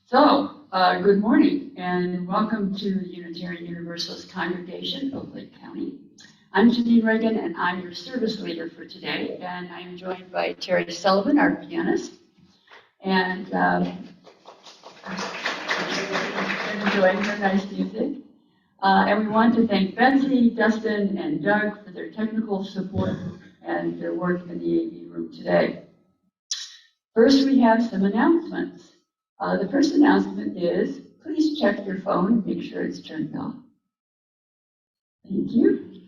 Good morning and welcome to the Unitarian Universalist Congregation of Lake County. I'm Janine Reagan and I'm your service leader for today, and I'm joined by Terry Sullivan, our pianist, and enjoying her nice music. And we want to thank Betsy, Dustin, and Doug for their technical support and their work in the AV room today. First, we have some announcements. The first announcement is, please check your phone, make sure it's turned off. Thank you.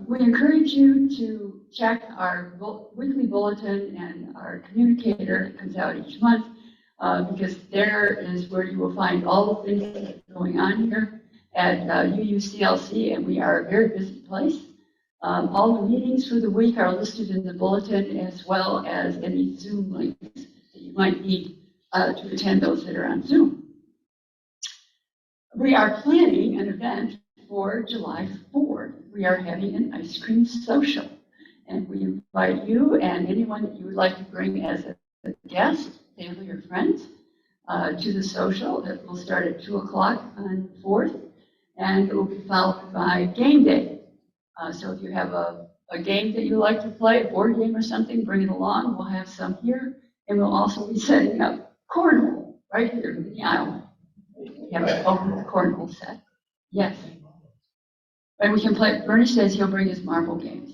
We encourage you to check our weekly bulletin and our communicator that comes out each month, because there is where you will find all the things that are going on here at UUCLC, and we are a very busy place. All the meetings for the week are listed in the bulletin, as well as any Zoom links that you might need to attend those that are on Zoom. We are planning an event for July 4th. We are having an ice cream social, and we invite you and anyone that you would like to bring as a guest, family or friends, to the social. It will start at 2 o'clock on the 4th, and it will be followed by game day. So if you have a game that you like to play, a board game or something, bring it along. We'll have some here, and we'll also be setting up cornhole right here in the aisle. We have an open cornhole set. Yes. And we can play. Bernie says he'll bring his marble games.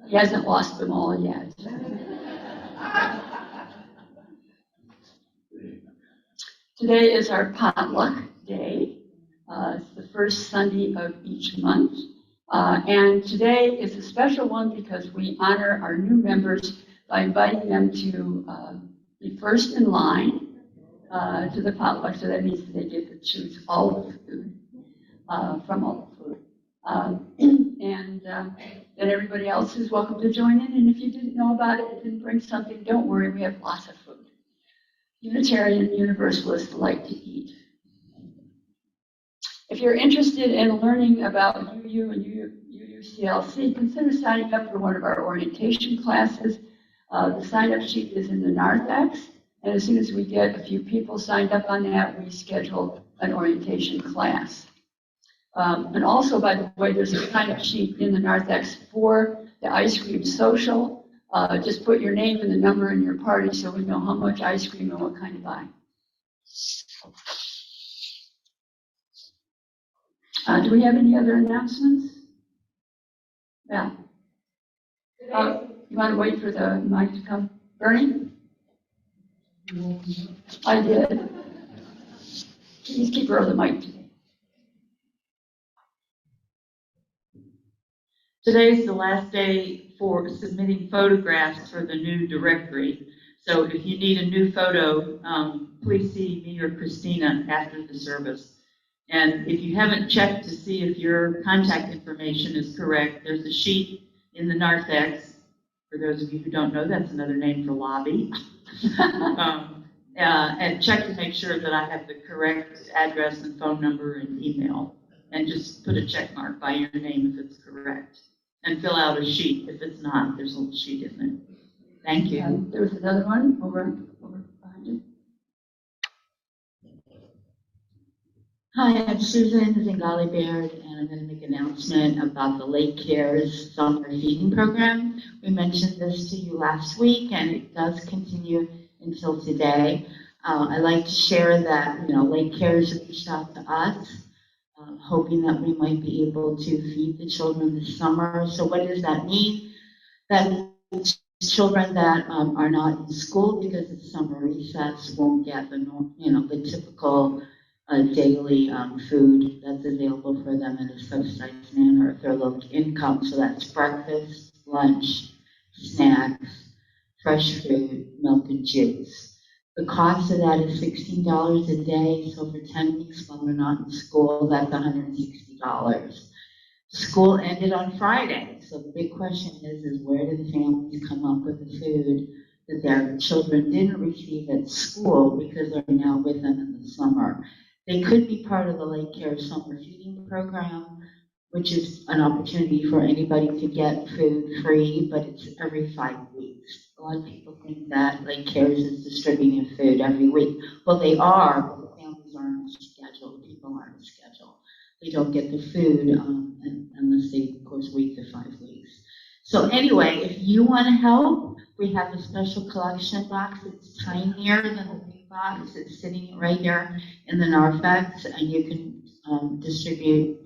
He hasn't lost them all yet. Today is our potluck day. It's the first Sunday of each month. And today is a special one because we honor our new members by inviting them to be first in line to the potluck. So that means that they get to choose all of the food from all the food. And then everybody else is welcome to join in. And if you didn't know about it, didn't bring something, don't worry, we have lots of food. Unitarian Universalists like to eat. If you're interested in learning about UU and UUCLC, consider signing up for one of our orientation classes. The sign-up sheet is in the narthex, and as soon as we get a few people signed up on that, we schedule an orientation class. And also, by the way, there's a sign-up sheet in the narthex for the ice cream social. Just put your name and the number in your party so we know how much ice cream and what kind to buy. Do we have any other announcements? Yeah. You want to wait for the mic to come? Bernie? I did. Please keep her on the mic today. Today's the last day for submitting photographs for the new directory. So if you need a new photo, please see me or Christina after the service. And if you haven't checked to see if your contact information is correct, there's a sheet in the narthex. For those of you who don't know, that's another name for lobby. And check to make sure that I have the correct address and phone number and email. And just put a check mark by your name if it's correct. And fill out a sheet. If it's not, there's a little sheet in there. Thank you. There was another one over behind you. Hi, I'm Susan Zingali Baird, and I'm going to make an announcement about the Lake Cares summer feeding program. We mentioned this to you last week, and it does continue until today. I'd like to share that, Lake Cares reached out to us, hoping that we might be able to feed the children this summer. So what does that mean? That means children that are not in school because it's summer recess won't get the typical daily food that's available for them in a subsidized manner if they're low income. So that's breakfast, lunch, snacks, fresh fruit, milk, and juice. The cost of that is $16 a day. So for 10 weeks when they're not in school, that's $160. School ended on Friday. So the big question is where do the families come up with the food that their children didn't receive at school because they're now with them in the summer? They could be part of the Lake Care Summer Feeding Program, which is an opportunity for anybody to get food free, but it's every 5 weeks. A lot of people think that Lake Cares is distributing food every week. Well, they are, but the families aren't on schedule, the people aren't on schedule. They don't get the food unless they, of course, wait the 5 weeks. So anyway, if you want to help, we have a special collection box. It's tinier than the big box. It's sitting right here in the narthex, and you can distribute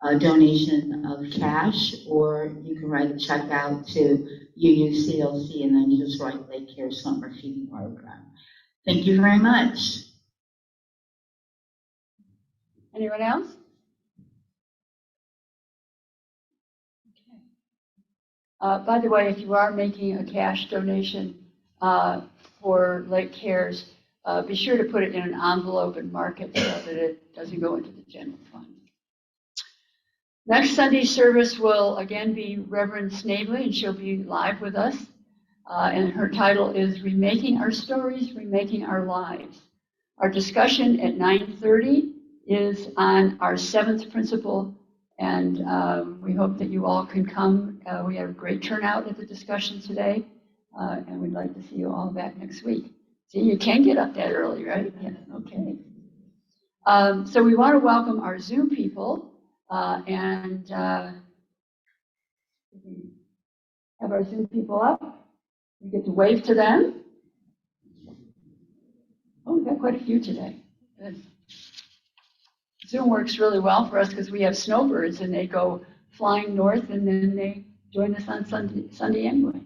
a donation of cash, or you can write a check out to UUCLC, and then you just write Lake Care Summer Feeding Program. Thank you very much. Anyone else? By the way, if you are making a cash donation for Lake Cares, be sure to put it in an envelope and mark it so that it doesn't go into the general fund. Next Sunday's service will again be Reverend Snavely, and she'll be live with us. And her title is Remaking Our Stories, Remaking Our Lives. Our discussion at 9:30 is on our 7th principle, and we hope that you all can come. We had a great turnout at the discussion today, and we'd like to see you all back next week. See, you can get up that early, right? Yeah, okay. So we want to welcome our Zoom people. And have our Zoom people up. We get to wave to them. Oh, we've got quite a few today. Good. Zoom works really well for us because we have snowbirds and they go flying north and then they join us on Sunday anyway.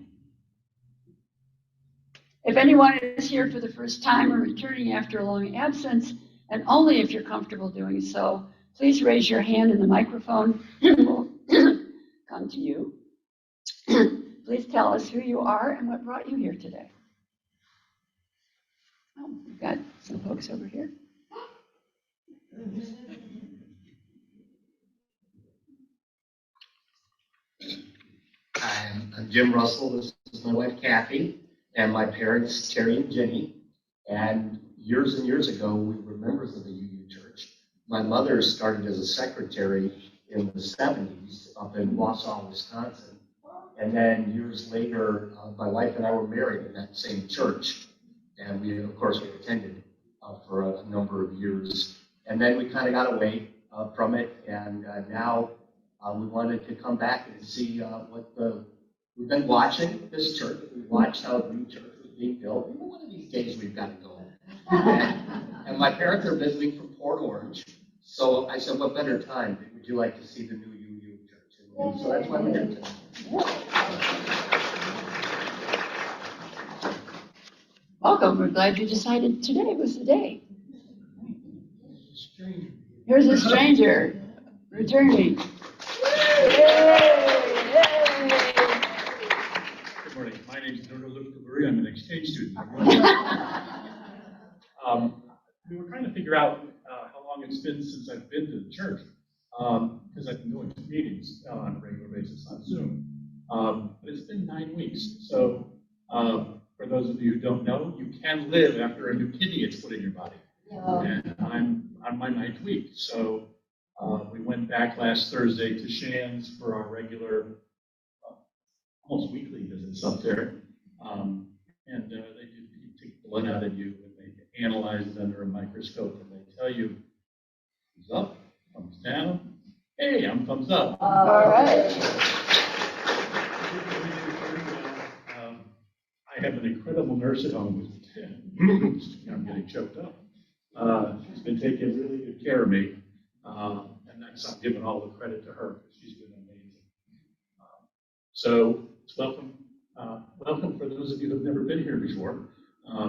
If anyone is here for the first time or returning after a long absence, and only if you're comfortable doing so, please raise your hand and the microphone will come to you. Please tell us who you are and what brought you here today. Oh, we've got some folks over here. Hi, I'm Jim Russell. This is my wife Kathy and my parents Terry and Jenny. And years and years ago, we were members of the UU Church. My mother started as a secretary in the 70s up in Wausau, Wisconsin. And then years later, my wife and I were married in that same church. And we, of course, we attended for a number of years. And then we kind of got away from it. And now we wanted to come back and see we've been watching this church. We watched how the new church was being built. One of these days we've got to go. And my parents are visiting from Port Orange. So I said, what better time? Would you like to see the new UU church? And so that's why we're here today. Welcome. We're glad you decided today was the day. Here's a stranger returning. Good morning. My name is Nono Luftaburi. I'm an exchange student. We were trying to figure out how long it's been since I've been to the church, because I've been going to meetings on a regular basis on Zoom. But it's been 9 weeks. So for those of you who don't know, you can live after a new kidney is put in your body. And I'm on my 9th week. So we went back last Thursday to Shands for our regular, almost weekly visits up there. And they take blood out of you and they analyze it under a microscope and they tell you, thumbs up, thumbs down. Hey, I'm thumbs up. All right. I have an incredible nurse at home who's, I'm getting choked up. She's been taking really good care of me. And that's not giving all the credit to her because she's been amazing. So it's welcome for those of you who have never been here before.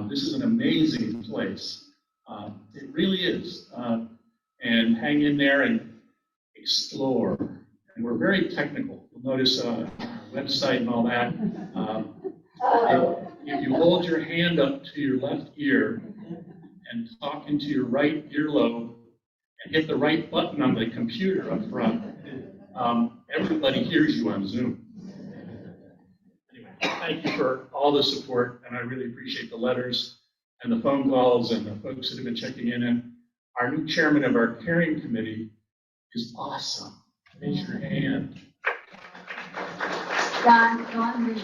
This is an amazing place. It really is. And hang in there and explore. And we're very technical. You'll notice on our website and all that. If you hold your hand up to your left ear and talk into your right earlobe and hit the right button on the computer up front, everybody hears you on Zoom. Anyway, thank you for all the support, and I really appreciate the letters and the phone calls and the folks that have been checking in. And our new chairman of our caring committee is awesome. Raise your hand. John Reed.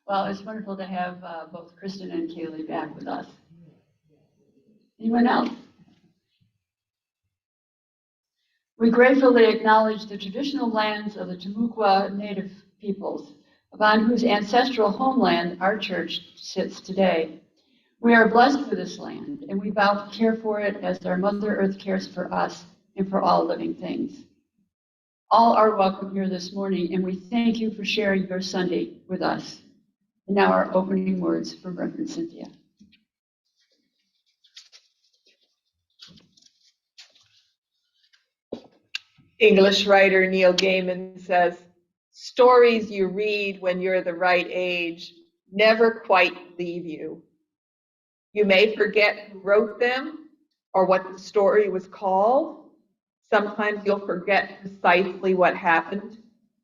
Well, it's wonderful to have both Kristen and Kaylee back with us. Anyone else? We gratefully acknowledge the traditional lands of the Timucua Native peoples, upon whose ancestral homeland our church sits today. We are blessed with this land, and we vow to care for it as our Mother Earth cares for us and for all living things. All are welcome here this morning, and we thank you for sharing your Sunday with us. And now our opening words from Reverend Cynthia. English writer Neil Gaiman says, stories you read when you're the right age never quite leave you. You may forget who wrote them or what the story was called. Sometimes you'll forget precisely what happened.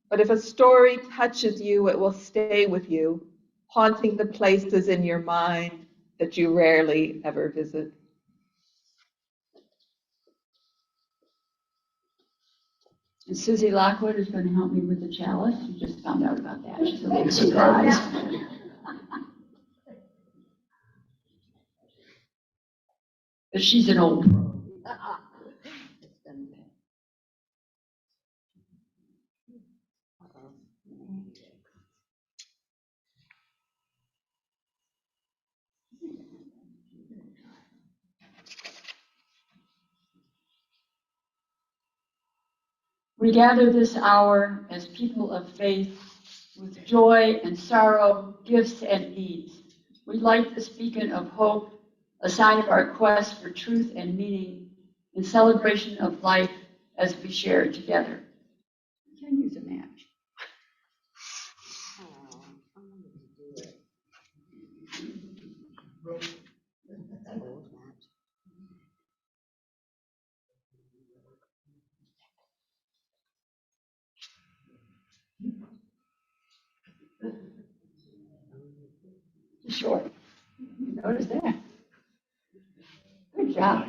But if a story touches you, it will stay with you, haunting the places in your mind that you rarely ever visit. And Susie Lockwood is going to help me with the chalice. You just found out about that. She's a little surprised. But she's an old pro. We gather this hour as people of faith with joy and sorrow, gifts and needs. We light this beacon of hope, a sign of our quest for truth and meaning, in celebration of life as we share it together. We can use a match. Short. You notice that? Good job.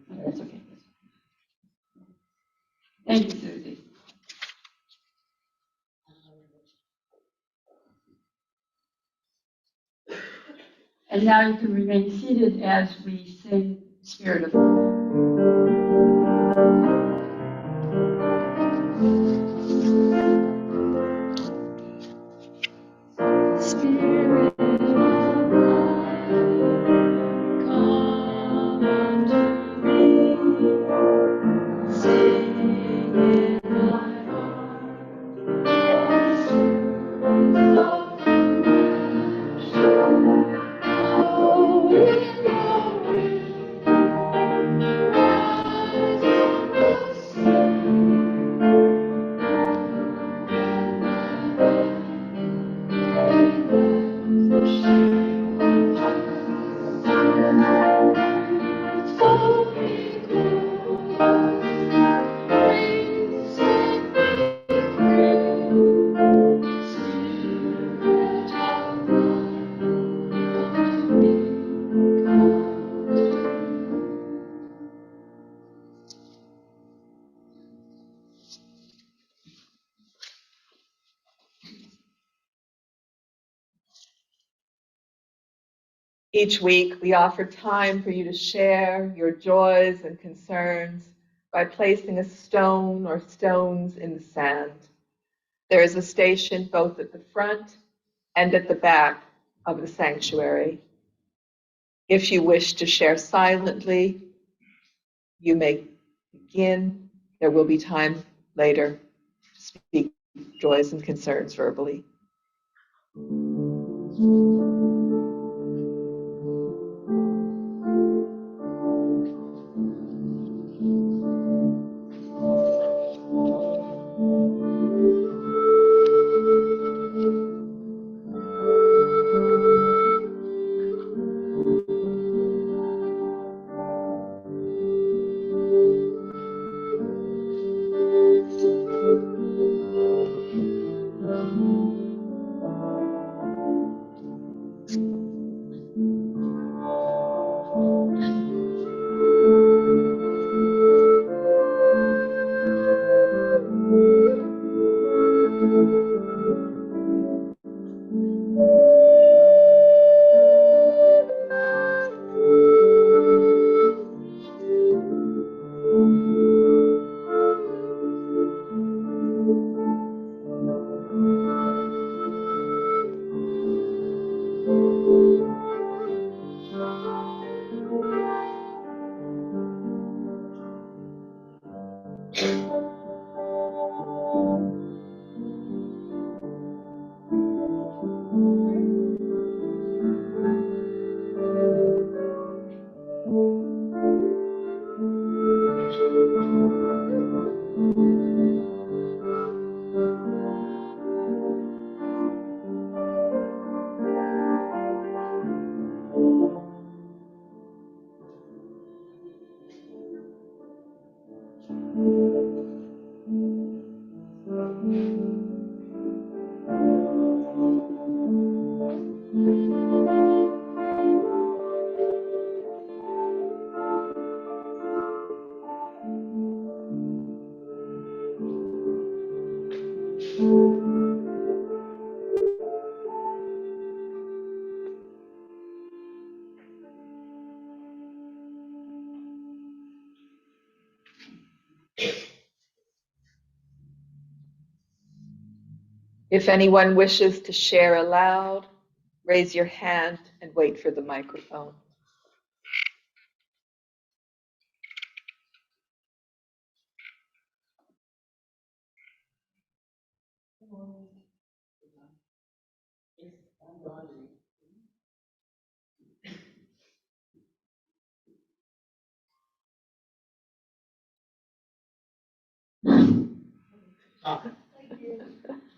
That's okay. Thank you, Susie. And now you can remain seated as we sing Spirit of God. Spirit of God, come unto me. Sing in my heart, the truth of compassion. Oh, in the wind, rise in the Each week, we offer time for you to share your joys and concerns by placing a stone or stones in the sand. There is a station both at the front and at the back of the sanctuary. If you wish to share silently, you may begin. There will be time later to speak joys and concerns verbally. If anyone wishes to share aloud, raise your hand and wait for the microphone.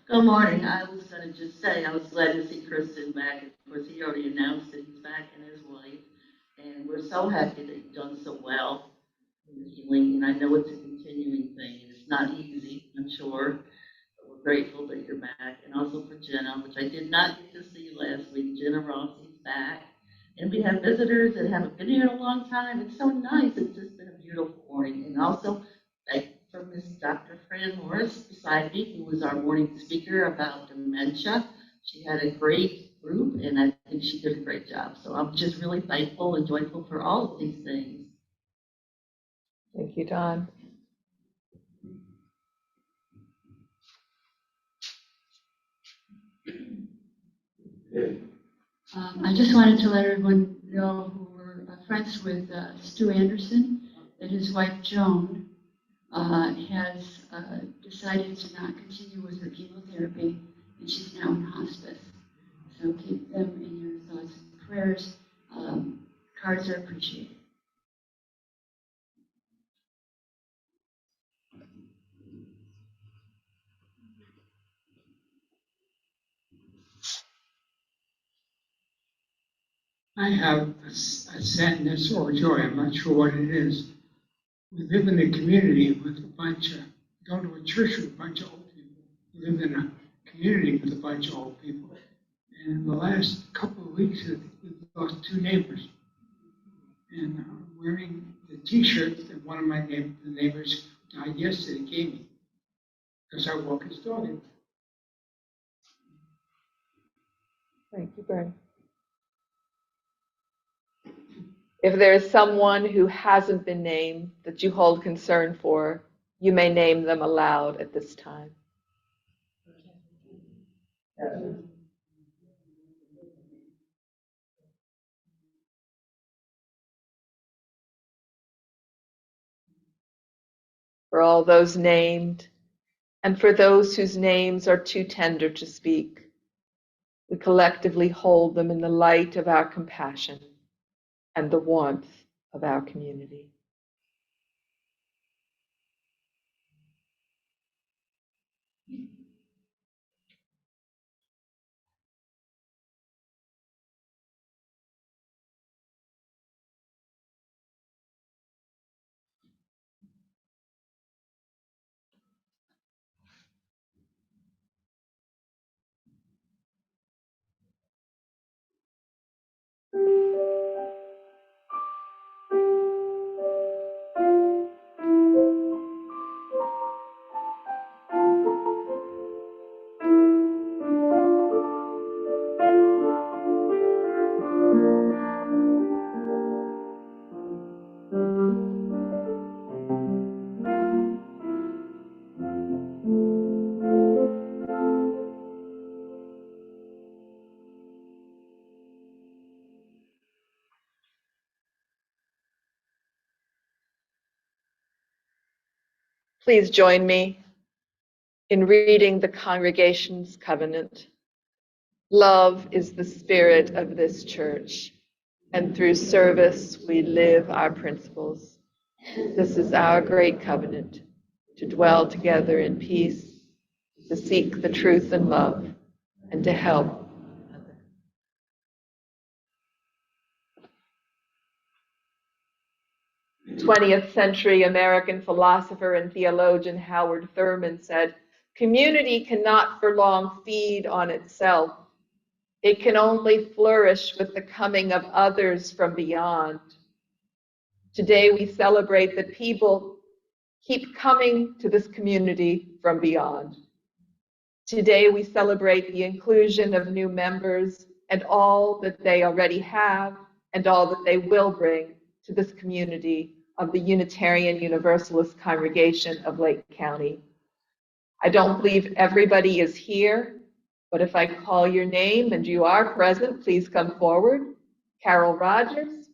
Good morning. I was going to just say I was glad to see Kristen back. Of course, he already announced that he's back and his wife. And we're so happy that you've done so well in the healing. And I know it's a continuing thing. And it's not easy, I'm sure. But we're grateful that you're back. And also for Jenna, which I did not get to see last week. Jenna Rossi's back. And we have visitors that haven't been here in a long time. It's so nice. It's just been a beautiful morning. And also, from Miss Dr. Fran Morris beside me, who was our morning speaker about dementia. She had a great group, and I think she did a great job. So I'm just really thankful and joyful for all of these things. Thank you, Don. I just wanted to let everyone know who were friends with Stu Anderson, that his wife Joan has decided to not continue with her chemotherapy, and she's now in hospice. So keep them in your thoughts and prayers. Cards are appreciated. I have a sadness or joy, I'm not sure what it is. We live in a community with a bunch of, go to a church with a bunch of old people. We live in a community with a bunch of old people. And in the last couple of weeks, we've lost two neighbors. And I'm wearing the t-shirt that one of my neighbors who died yesterday gave me, because I walk his dog. Thank you, Bernie. If there is someone who hasn't been named that you hold concern for, you may name them aloud at this time. For all those named, and for those whose names are too tender to speak, we collectively hold them in the light of our compassion and the warmth of our community. Please join me in reading the congregation's covenant. Love is the spirit of this church, and through service we live our principles. This is our great covenant, to dwell together in peace, to seek the truth and love, and to help. 20th century American philosopher and theologian Howard Thurman said, "Community cannot for long feed on itself. It can only flourish with the coming of others from beyond." Today we celebrate that people keep coming to this community from beyond. Today we celebrate the inclusion of new members and all that they already have and all that they will bring to this community of the Unitarian Universalist Congregation of Lake County. I don't believe everybody is here, but if I call your name and you are present, please come forward. Carol Rogers,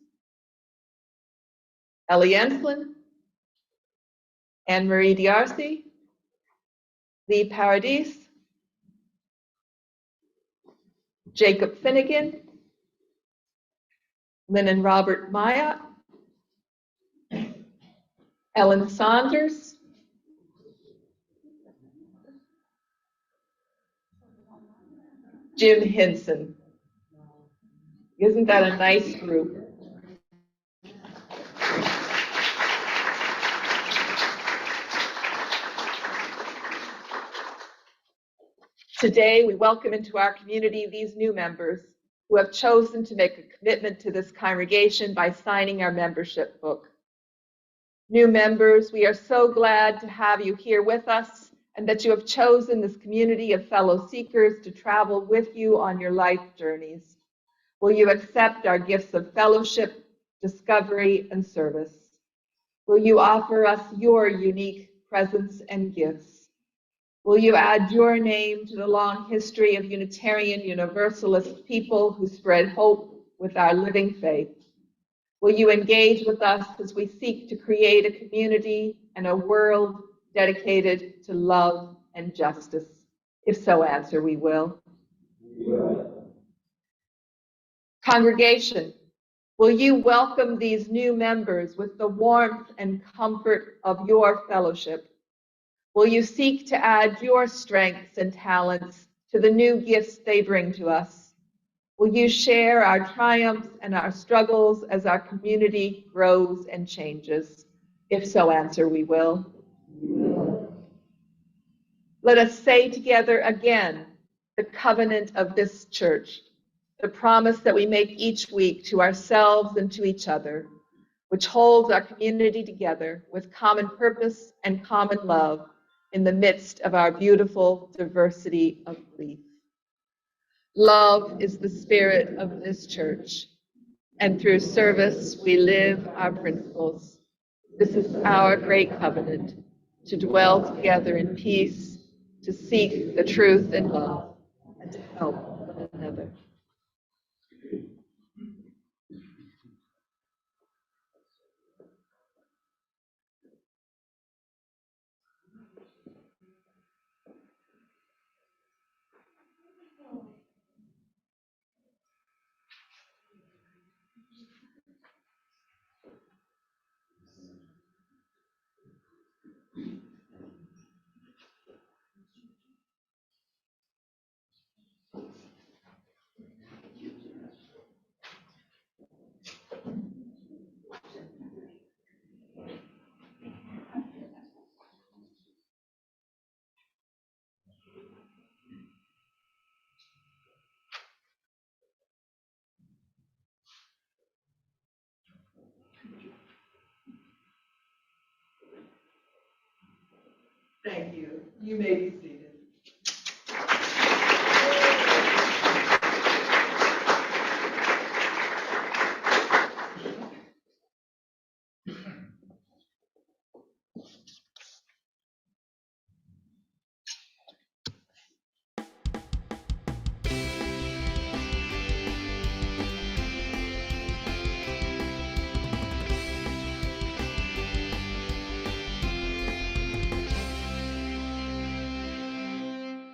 Ellie Enslin, Anne Marie D'Arcy, Lee Paradis, Jacob Finnegan, Lynn and Robert Myatt, Ellen Saunders, Jim Hinson. Isn't that a nice group? Today, we welcome into our community these new members who have chosen to make a commitment to this congregation by signing our membership book. New members, we are so glad to have you here with us and that you have chosen this community of fellow seekers to travel with you on your life journeys. Will you accept our gifts of fellowship, discovery, and service? Will you offer us your unique presence and gifts? Will you add your name to the long history of Unitarian Universalist people who spread hope with our living faith? Will you engage with us as we seek to create a community and a world dedicated to love and justice? If so, answer, we will. Congregation, will you welcome these new members with the warmth and comfort of your fellowship? Will you seek to add your strengths and talents to the new gifts they bring to us? Will you share our triumphs and our struggles as our community grows and changes? If so, answer, we will. Let us say together again the covenant of this church, the promise that we make each week to ourselves and to each other, which holds our community together with common purpose and common love in the midst of our beautiful diversity of belief. Love is the spirit of this church, and through service we live our principles. This is our great covenant, to dwell together in peace, to seek the truth in love, and to help one another. Thank you. You may be seated.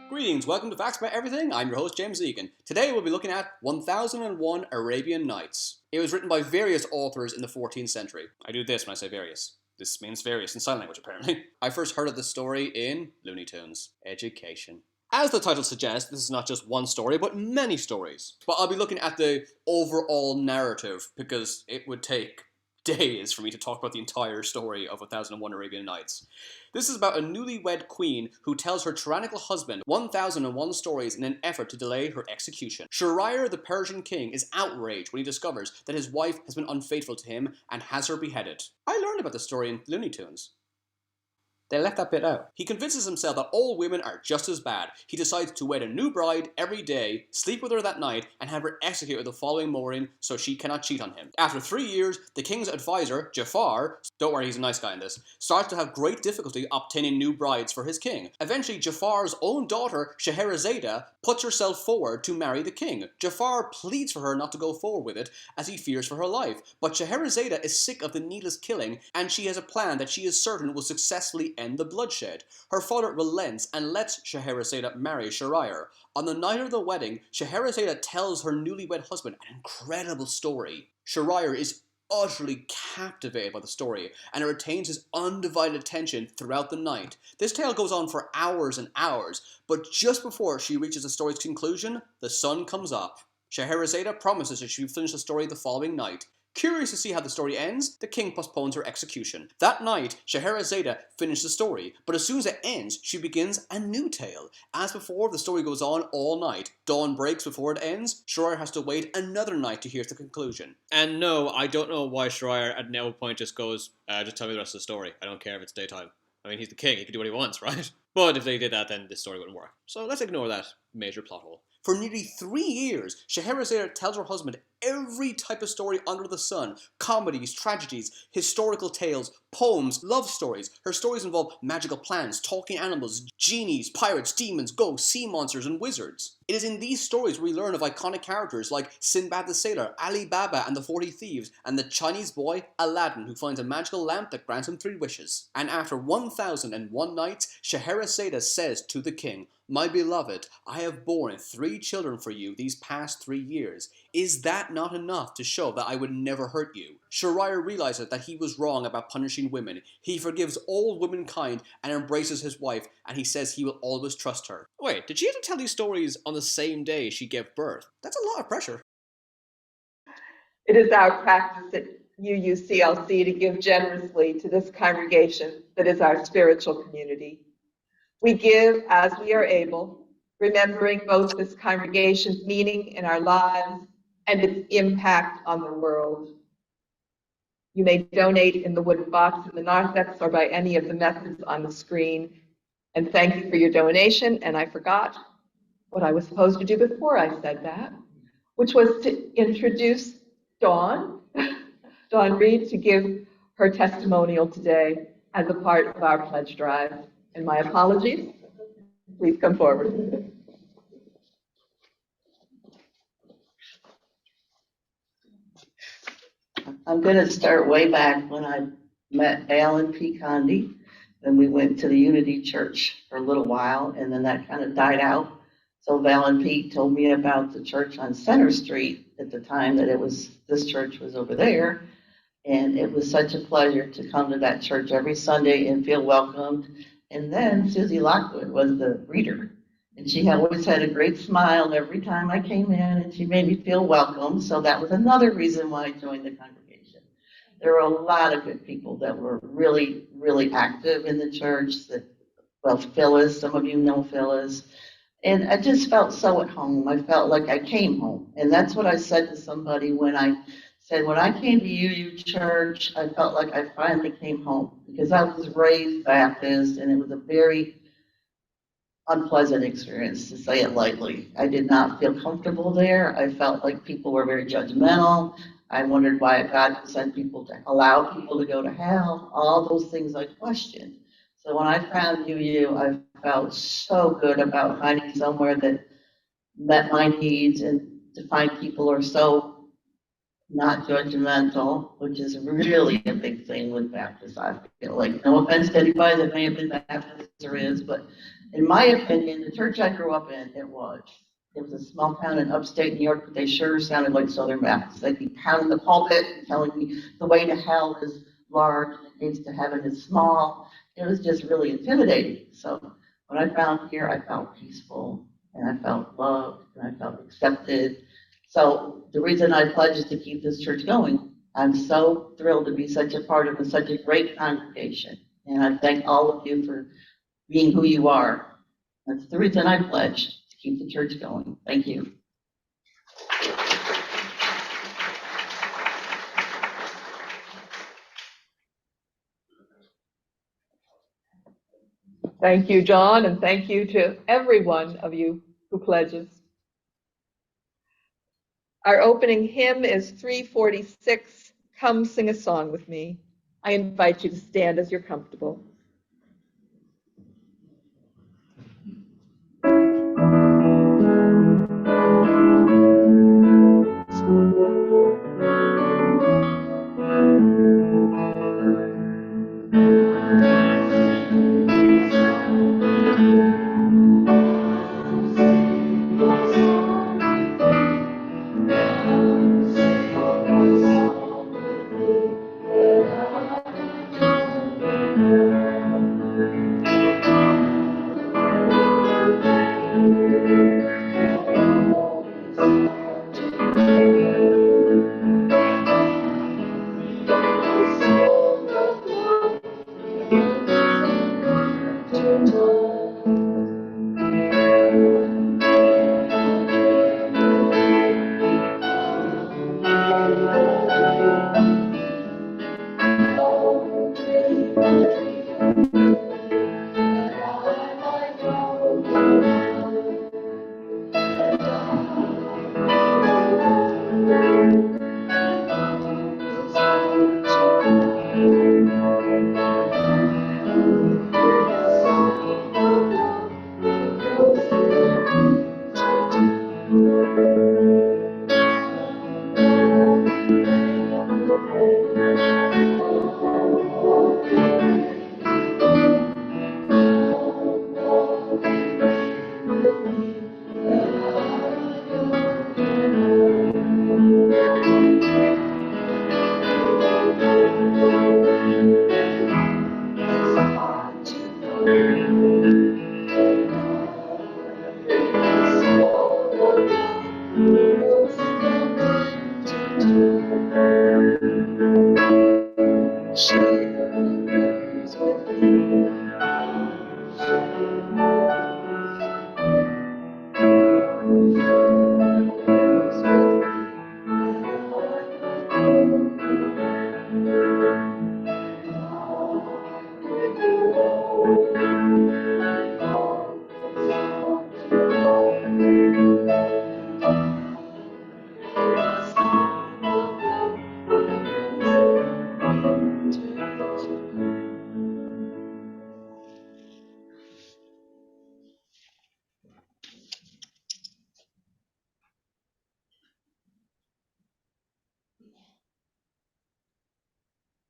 Greetings, welcome to Facts About Everything. I'm your host, James Egan. Today we'll be looking at 1001 Arabian Nights. It was written by various authors in the 14th century. I do this when I say various. This means various in sign language, apparently. I first heard of this story in Looney Tunes. Education. As the title suggests, this is not just one story, but many stories. But I'll be looking at the overall narrative, because it would take days for me to talk about the entire story of 1001 Arabian Nights. This is about a newlywed queen who tells her tyrannical husband 1001 stories in an effort to delay her execution. Shahryar, the Persian king, is outraged when he discovers that his wife has been unfaithful to him and has her beheaded. I learned about this story in Looney Tunes. They left that bit out. He convinces himself that all women are just as bad. He decides to wed a new bride every day, sleep with her that night, and have her executed the following morning so she cannot cheat on him. After 3 years, the king's advisor, Jafar, don't worry, he's a nice guy in this, starts to have great difficulty obtaining new brides for his king. Eventually, Jafar's own daughter, Scheherazade, puts herself forward to marry the king. Jafar pleads for her not to go forward with it, as he fears for her life. But Scheherazade is sick of the needless killing, and she has a plan that she is certain will successfully end the bloodshed. Her father relents and lets Scheherazade marry Shahryar. On the night of the wedding, Scheherazade tells her newlywed husband an incredible story. Shahryar is utterly captivated by the story, and it retains his undivided attention throughout the night. This tale goes on for hours and hours, but just before she reaches the story's conclusion, the sun comes up. Scheherazade promises that she will finish the story the following night. Curious to see how the story ends, the king postpones her execution. That night, Scheherazade finishes the story, but as soon as it ends, she begins a new tale. As before, the story goes on all night. Dawn breaks before it ends. Shahryar has to wait another night to hear the conclusion. And no, I don't know why Shahryar at no point just goes, just tell me the rest of the story. I don't care if it's daytime. I mean, he's the king, he can do what he wants, right? But if they did that, then this story wouldn't work. So let's ignore that major plot hole. For nearly 3 years, Scheherazade tells her husband every type of story under the sun. Comedies, tragedies, historical tales, poems, love stories. Her stories involve magical plants, talking animals, genies, pirates, demons, ghosts, sea monsters, and wizards. It is in these stories we learn of iconic characters like Sinbad the Sailor, Ali Baba and the 40 Thieves, and the Chinese boy Aladdin, who finds a magical lamp that grants him 3 wishes. And after 1001 nights, Scheherazade says to the king, "My beloved, I have borne 3 children for you these past 3 years. Is that not enough to show that I would never hurt you?" Shahryar realizes that he was wrong about punishing women. He forgives all womankind and embraces his wife, and he says he will always trust her. Wait, did she have to tell these stories on the same day she gave birth? That's a lot of pressure. It is our practice at UUCLC to give generously to this congregation that is our spiritual community. We give as we are able, remembering both this congregation's meaning in our lives and its impact on the world. You may donate in the wooden box in the narthex or by any of the methods on the screen. And thank you for your donation. And I forgot what I was supposed to do before I said that, which was to introduce Dawn, Dawn Reed, to give her testimonial today as a part of our pledge drive. And my apologies. Please come forward. I'm going to start way back when I met Alan P. Condi. Then we went to the Unity Church for a little while, and then that kind of died out. So Val and Pete told me about the church on Center Street at the time that this church was over there. And it was such a pleasure to come to that church every Sunday and feel welcomed. And then Susie Lockwood was the reader. And she always had a great smile every time I came in, and she made me feel welcome. So that was another reason why I joined the congregation. There were a lot of good people that were really, really active in the church. Phyllis, some of you know Phyllis. And I just felt so at home. I felt like I came home. And that's what I said to somebody when I came to UU Church, I felt like I finally came home, because I was raised Baptist, and it was a very unpleasant experience, to say it lightly. I did not feel comfortable there. I felt like people were very judgmental. I wondered why God sent people to allow people to go to hell. All those things I questioned. So when I found UU, I felt so good about finding somewhere that met my needs, and to find people who are so not judgmental, which is really a big thing with Baptists. I feel like, no offense to anybody that may have been Baptist or is, but in my opinion, the church I grew up in, it was a small town in upstate New York, but they sure sounded like Southern Baptists. They'd be pounding the pulpit and telling me the way to hell is large, and the gates to heaven is small. It was just really intimidating. So when I found here, I felt peaceful, and I felt loved, and I felt accepted. So the reason I pledge is to keep this church going. I'm so thrilled to be such a part of such a great congregation. And I thank all of you for being who you are. That's the reason I pledge to keep the church going. Thank you. Thank you, John, and thank you to every one of you who pledges. Our opening hymn is 346, Come Sing a Song with Me. I invite you to stand as you're comfortable.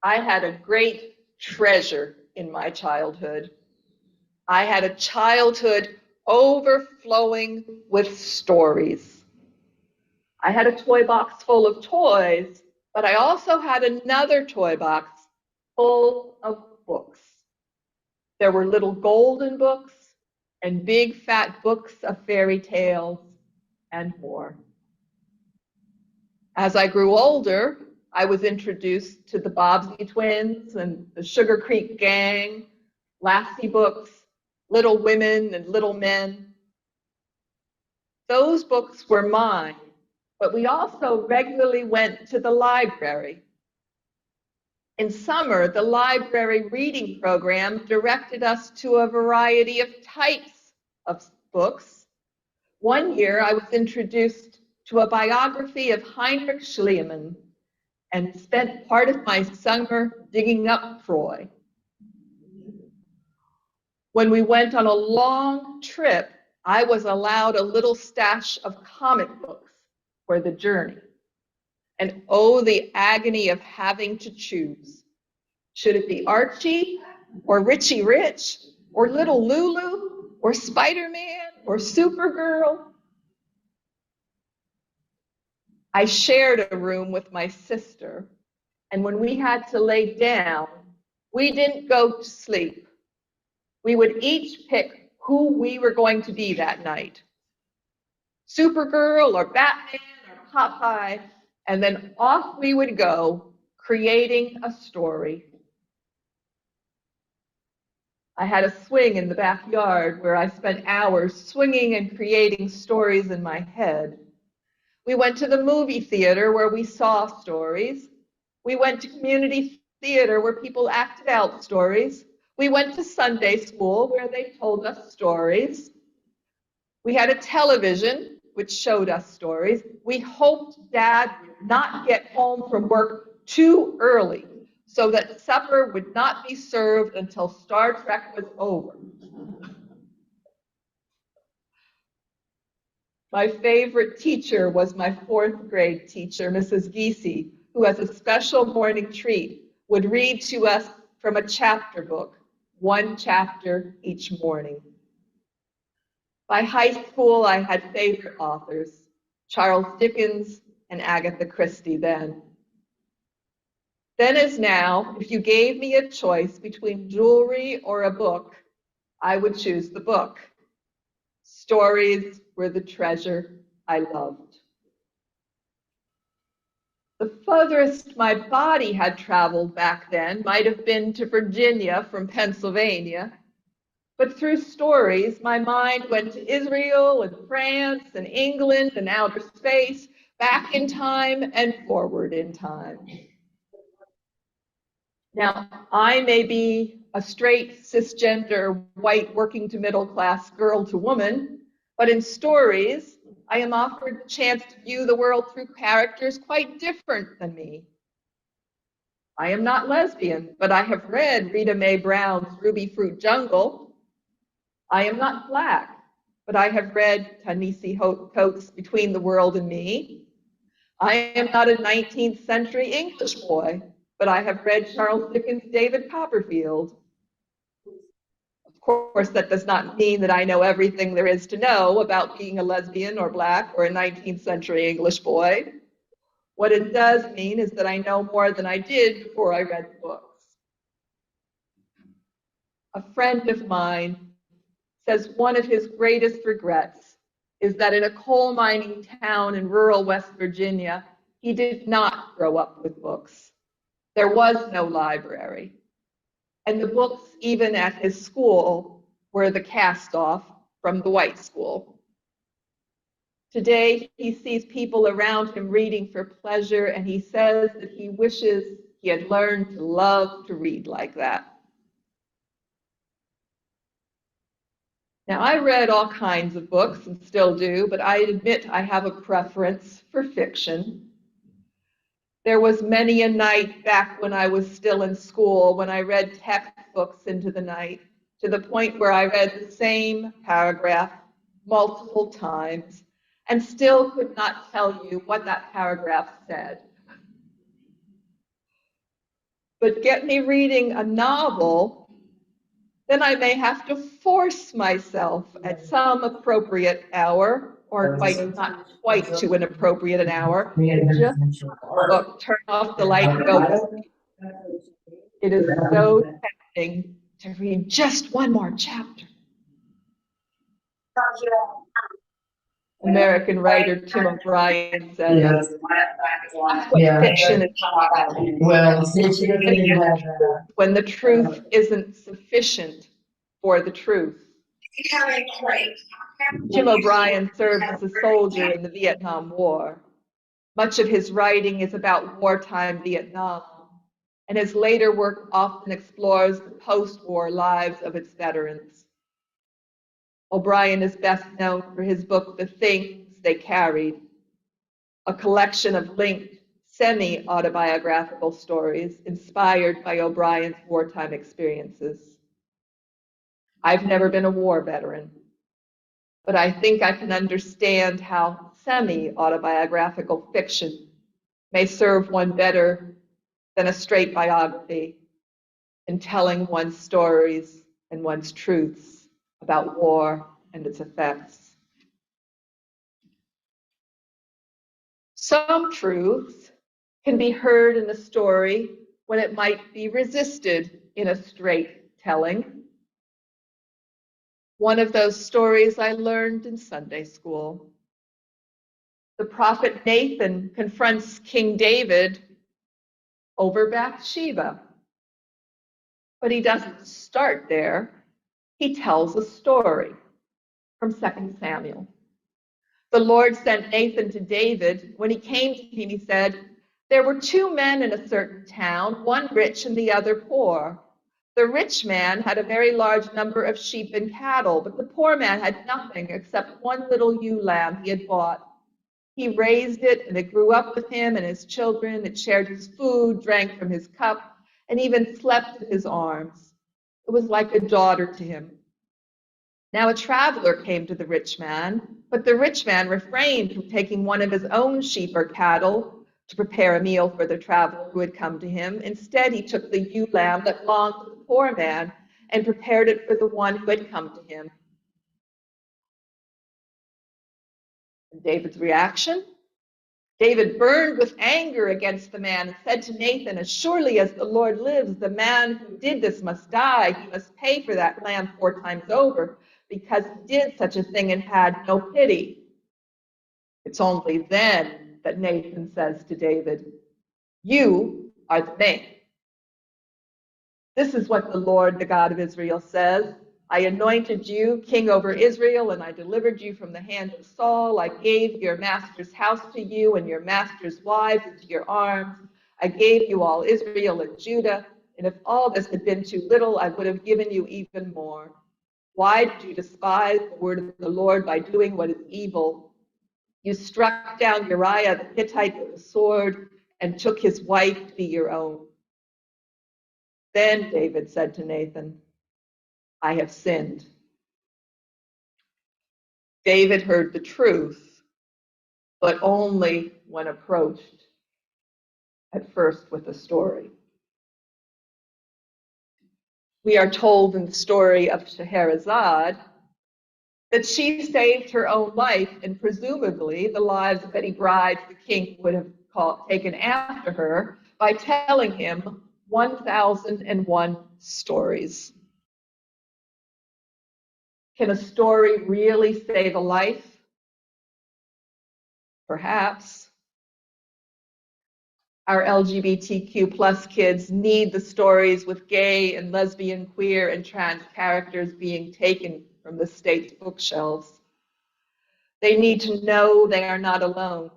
I had a great treasure in my childhood. I had a childhood overflowing with stories. I had a toy box full of toys, but I also had another toy box full of books. There were little golden books and big fat books of fairy tales and more. As I grew older, I was introduced to the Bobbsey twins and the Sugar Creek Gang, Lassie books, Little Women and Little Men. Those books were mine, but we also regularly went to the library. In summer, the library reading program directed us to a variety of types of books. One year, I was introduced to a biography of Heinrich Schliemann and spent part of my summer digging up Troy. When we went on a long trip, I was allowed a little stash of comic books for the journey. And oh, the agony of having to choose. Should it be Archie or Richie Rich or Little Lulu or Spider-Man or Supergirl? I shared a room with my sister, and when we had to lay down, we didn't go to sleep. We would each pick who we were going to be that night. Supergirl or Batman or Popeye, and then off we would go, creating a story. I had a swing in the backyard where I spent hours swinging and creating stories in my head. We went to the movie theater where we saw stories. We went to community theater where people acted out stories. We We went to Sunday school where they told us stories. We had a television which showed us stories. We hoped Dad would not get home from work too early so that supper would not be served until Star Trek was over. My favorite teacher was my fourth grade teacher, Mrs. Giese, who, as a special morning treat, would read to us from a chapter book, one chapter each morning. By high school, I had favorite authors, Charles Dickens and Agatha Christie then. Then as now, if you gave me a choice between jewelry or a book, I would choose the book. Stories were the treasure I loved. The furthest my body had traveled back then might have been to Virginia from Pennsylvania, but through stories, my mind went to Israel and France and England and outer space, back in time and forward in time. Now, I may be a straight, cisgender, white, working to middle class girl to woman, but in stories, I am offered the chance to view the world through characters quite different than me. I am not lesbian, but I have read Rita Mae Brown's Ruby Fruit Jungle. I am not Black, but I have read Ta-Nehisi Coates' Between the World and Me. I am not a 19th century English boy, but I have read Charles Dickens' David Copperfield. Of course, that does not mean that I know everything there is to know about being a lesbian or Black or a 19th century English boy. What it does mean is that I know more than I did before I read the books. A friend of mine says one of his greatest regrets is that in a coal mining town in rural West Virginia, he did not grow up with books. There was no library. And the books, even at his school, were the cast-off from the white school. Today, he sees people around him reading for pleasure, and he says that he wishes he had learned to love to read like that. Now, I read all kinds of books and still do, but I admit I have a preference for fiction. There was many a night back when I was still in school when I read textbooks into the night, to the point where I read the same paragraph multiple times and still could not tell you what that paragraph said. But get me reading a novel, then I may have to force myself at some appropriate hour, or not quite to an appropriate hour, and just turn off the light and go to sleep. It is so tempting to read just one more chapter. American writer Tim O'Brien says, that's what fiction is about. When the truth isn't sufficient for the truth. Tim O'Brien served as a soldier in the Vietnam War. Much of his writing is about wartime Vietnam, and his later work often explores the post-war lives of its veterans. O'Brien is best known for his book, The Things They Carried, a collection of linked, semi-autobiographical stories inspired by O'Brien's wartime experiences. I've never been a war veteran, but I think I can understand how semi-autobiographical fiction may serve one better than a straight biography in telling one's stories and one's truths about war and its effects. Some truths can be heard in a story when it might be resisted in a straight telling. One of those stories I learned in Sunday school. The prophet Nathan confronts King David over Bathsheba. But he doesn't start there. He tells a story from 2 Samuel. The Lord sent Nathan to David. When he came to him, he said, there were two men in a certain town, one rich and the other poor. The rich man had a very large number of sheep and cattle, but the poor man had nothing except one little ewe lamb he had bought. He raised it, and it grew up with him and his children. It shared his food, drank from his cup, and even slept in his arms. It was like a daughter to him. Now a traveler came to the rich man, but the rich man refrained from taking one of his own sheep or cattle to prepare a meal for the traveler who had come to him. Instead, he took the ewe lamb that belonged to the poor man and prepared it for the one who had come to him. And David's reaction? David burned with anger against the man and said to Nathan, "As surely as the Lord lives, the man who did this must die. He must pay for that lamb 4 times over, because he did such a thing and had no pity." It's only then that Nathan says to David, "You are the man." This is what the Lord, the God of Israel, says. I anointed you king over Israel, and I delivered you from the hand of Saul. I gave your master's house to you and your master's wives into your arms. I gave you all Israel and Judah, and if all this had been too little, I would have given you even more. Why did you despise the word of the Lord by doing what is evil? You struck down Uriah the Hittite with a sword and took his wife to be your own. Then David said to Nathan, "I have sinned." David heard the truth, but only when approached at first with a story. We are told in the story of Scheherazade that she saved her own life and presumably the lives of any brides the king would have taken after her by telling him 1001 stories. Can a story really save a life? Perhaps. Our LGBTQ plus kids need the stories with gay and lesbian, queer, and trans characters being taken from the state's bookshelves. They need to know they are not alone.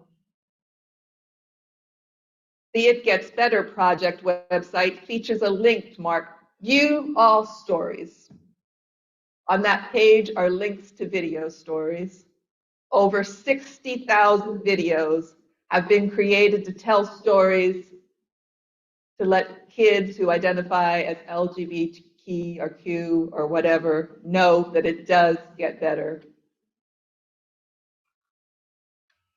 The It Gets Better project website features a link marked View All Stories. On that page are links to video stories. Over 60,000 videos have been created to tell stories to let kids who identify as LGBT or Q or whatever know that it does get better.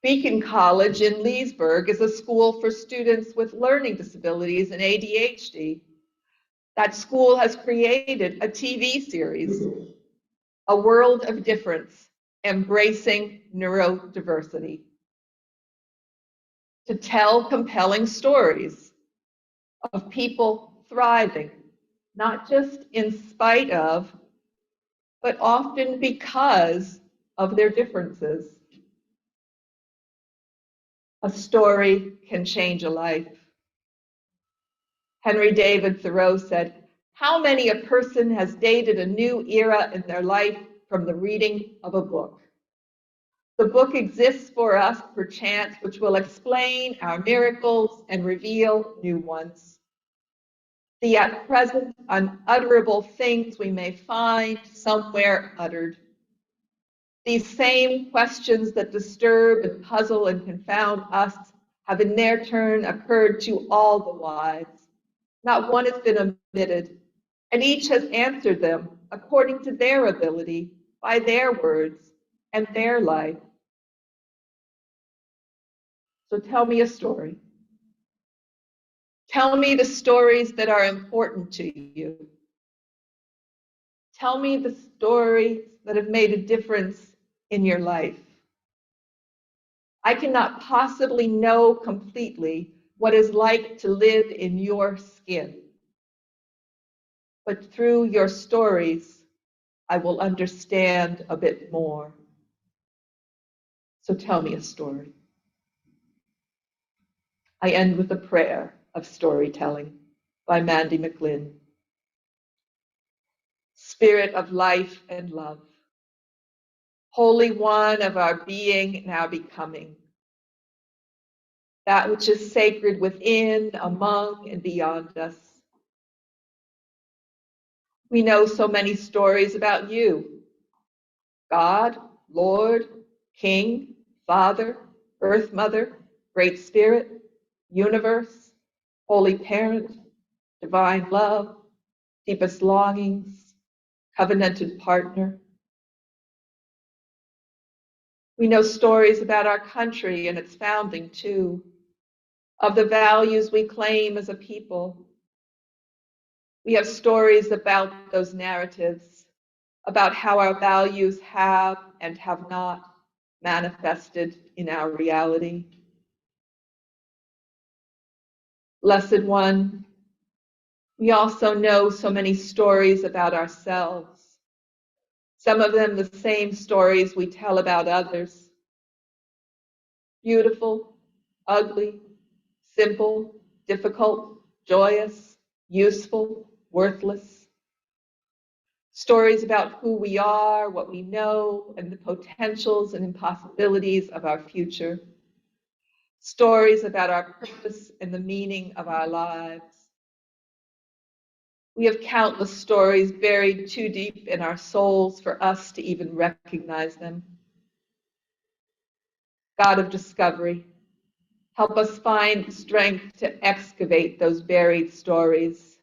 Beacon College in Leesburg is a school for students with learning disabilities and ADHD. That school has created a TV series, A World of Difference, Embracing Neurodiversity, to tell compelling stories of people thriving, not just in spite of, but often because of their differences. A story can change a life. Henry David Thoreau said, "How many a person has dated a new era in their life from the reading of a book?" The book exists for us, perchance, which will explain our miracles and reveal new ones. The at present unutterable things we may find somewhere uttered. These same questions that disturb and puzzle and confound us have in their turn occurred to all the wise. Not one has been omitted, and each has answered them according to their ability, by their words and their life. So tell me a story. Tell me the stories that are important to you. Tell me the stories that have made a difference in your life. I cannot possibly know completely what it's like to live in your skin. But through your stories, I will understand a bit more. So tell me a story. I end with a prayer of storytelling by Mandy McLynn. Spirit of life and love, Holy One of our being now becoming, that which is sacred within, among, and beyond us. We know so many stories about you: God, Lord, King, Father, Earth Mother, Great Spirit, Universe, Holy Parent, Divine Love, Deepest Longings, Covenanted Partner. We know stories about our country and its founding, too, of the values we claim as a people. We have stories about those narratives, about how our values have and have not manifested in our reality. Blessed One, we also know so many stories about ourselves, some of them the same stories we tell about others. Beautiful, ugly, simple, difficult, joyous, useful, worthless. Stories about who we are, what we know, and the potentials and impossibilities of our future. Stories about our purpose and the meaning of our lives. We have countless stories buried too deep in our souls for us to even recognize them. God of discovery, help us find strength to excavate those buried stories.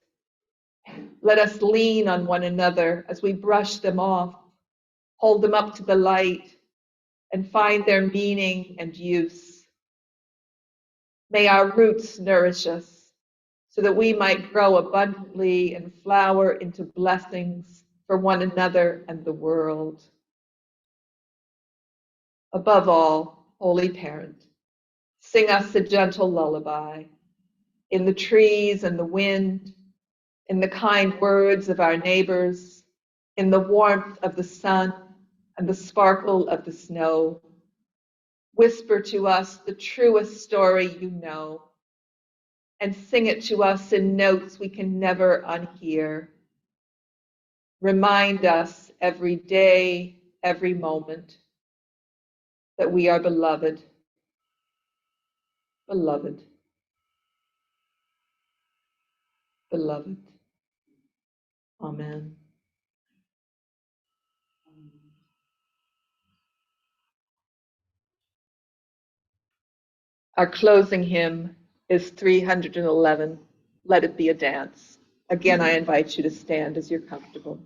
Let us lean on one another as we brush them off, hold them up to the light, and find their meaning and use. May our roots nourish us so that we might grow abundantly and flower into blessings for one another and the world. Above all, Holy Parent, sing us a gentle lullaby in the trees and the wind, in the kind words of our neighbors, in the warmth of the sun and the sparkle of the snow. Whisper to us the truest story you know, and sing it to us in notes we can never unhear. Remind us every day, every moment, that we are beloved, beloved, beloved. Amen. Our closing hymn is 311, Let It Be a Dance. Again, I invite you to stand as you're comfortable.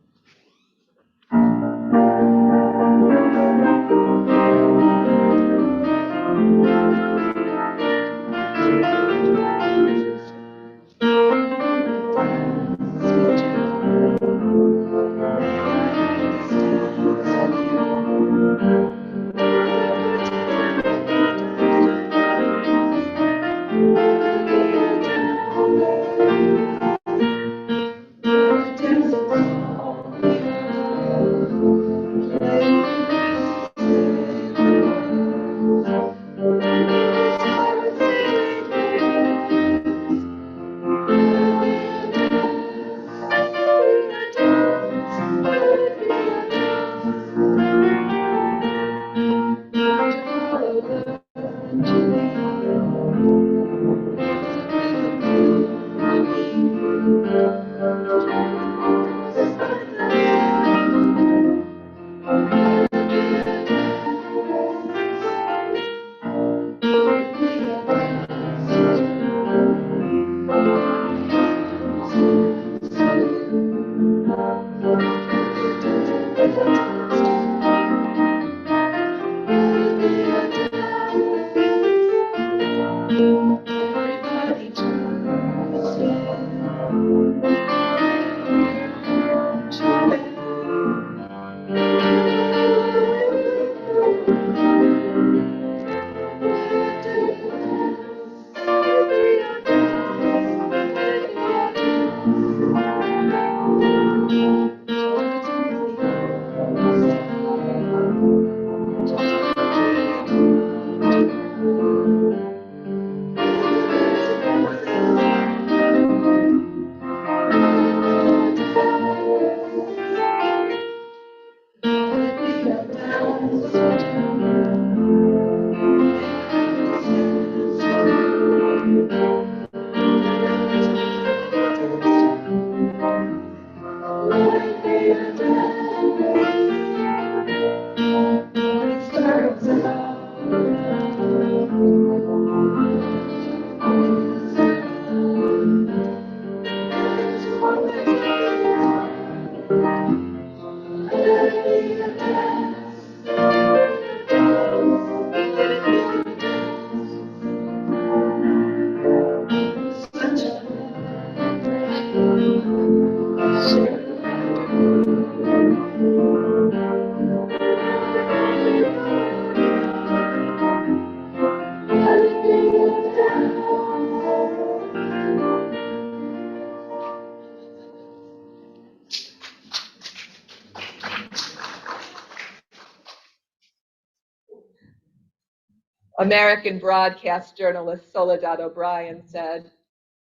American broadcast journalist Soledad O'Brien said,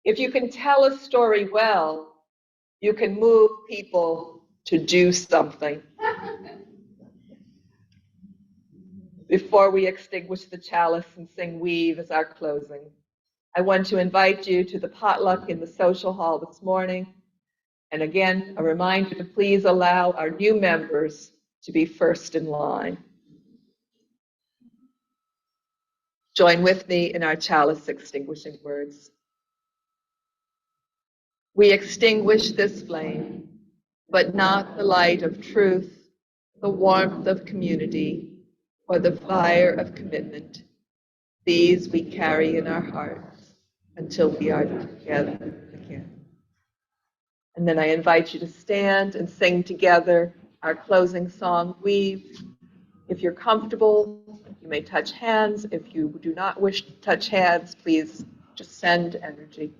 "If you can tell a story well, you can move people to do something." Before we extinguish the chalice and sing Weave as our closing, I want to invite you to the potluck in the social hall this morning. And again, a reminder to please allow our new members to be first in line. Join with me in our chalice extinguishing words. We extinguish this flame, but not the light of truth, the warmth of community, or the fire of commitment. These we carry in our hearts until we are together again. And then I invite you to stand and sing together our closing song, Weave. If you're comfortable, you may touch hands. If you do not wish to touch hands, please just send energy.